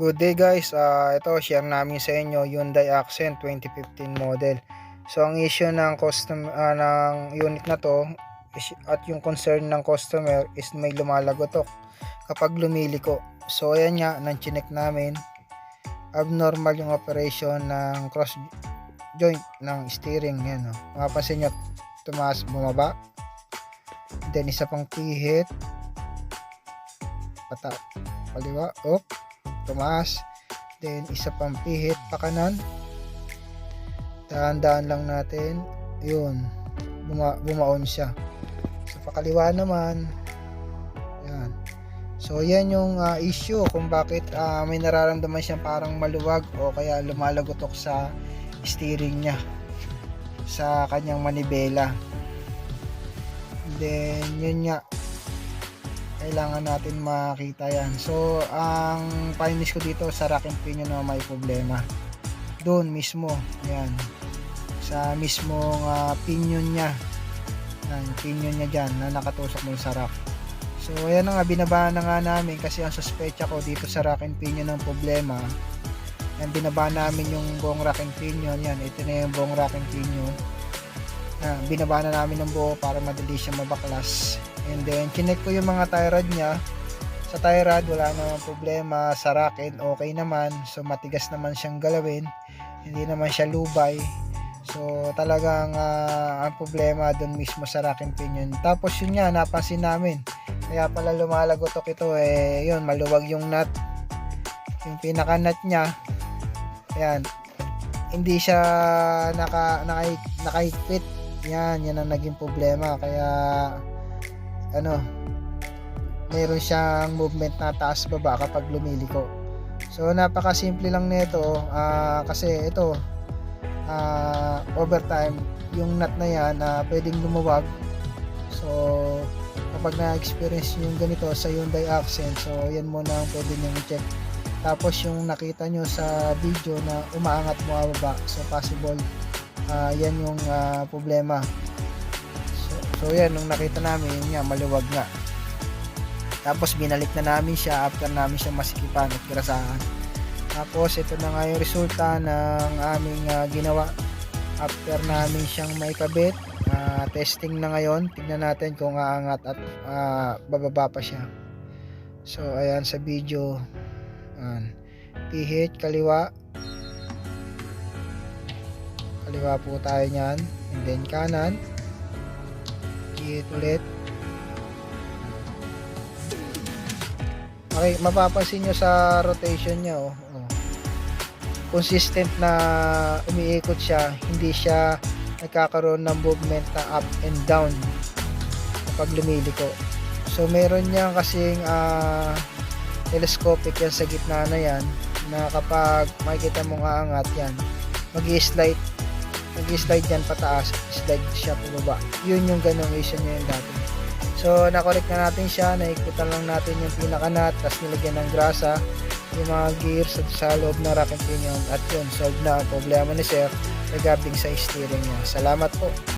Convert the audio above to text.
Good day guys, ito share namin sa inyo Hyundai Accent 2015 model. So ang issue ng ng unit na to at yung concern ng customer is may lumalagotok kapag lumiliko. So ayan nga, nang chinek namin, abnormal yung operation ng cross joint ng steering. Yan, oh. Mapapansin nyo, tumaas bumaba, then isa pang pihit kaliwa, tumaas, then isa pang pihit pa kanan, dahan-dahan lang natin, yun, bumaon siya. Sa pakaliwa naman, yan. So yan yung issue kung bakit may nararamdaman siyang parang maluwag o kaya lumalagotok sa steering niya, sa kanyang manibela. Then yun nga, kailangan natin makita yan. So ang findings ko dito sa rack and pinion na may problema doon mismo, yan, sa mismong pinion niya, yan, pinion niya dyan na nakatusok mo sa rack. So ayan na nga, binabaan na nga namin kasi ang suspecha ko dito sa rack and pinion ng problema. Yan, binabaan namin yung buong rack and pinion. Yan, ito na yung buong rack and pinion. Binaba na namin ng buo para madali siya mabaklas. And then chinek ko yung mga tie rod niya. Sa tie rod wala namang problema, sa racket okay naman, so matigas naman siyang galawin, hindi naman siya lubay. So talagang ang problema doon mismo sa rack and pinion. Tapos yun nga, napansin namin, kaya pala lumalagotok ito, yun, maluwag yung nut, yung pinaka nut niya, ayan, hindi siya nakahigpit. Yan ang naging problema, kaya mayroon siyang movement na taas baba kapag lumiliko. So napakasimple lang nito, kasi ito overtime yung nut na yan pwedeng lumuwag. So kapag na-experience yung ganito sa Hyundai Accent, so yan muna ang pwede nyo i-check. Tapos yung nakita nyo sa video na umaangat bumababa, so possible yan yung problema. So yan, nung nakita namin, yun nga, maluwag nga. Tapos binalik na namin siya after namin siya masikipan at kirasahan. Tapos ito na nga yung resulta ng aming ginawa after namin siyang maikabit. Testing na ngayon, tignan natin kung aangat at bababa pa siya. So ayan sa video, pihit kaliwa po tayo nyan, and then kanan, pihit ulit. Okay, mapapansin nyo sa rotation nya, consistent na umiikot siya, hindi siya nagkakaroon ng movement na up and down kapag lumiliko. So meron niya kasing telescopic yan sa gitna na yan, na kapag makikita mong aangat yan, mag-slide yan pataas, slide siya pababa. Yun yung ganong reason niya yung dati. So nakorek na natin siya, naikutan lang natin yung pinaka-nut, tapos nilagyan ng grasa yung mga gears sa loob ng rack and pinion, at yun, solve na ang problema ni sir regarding sa steering niya. Salamat po.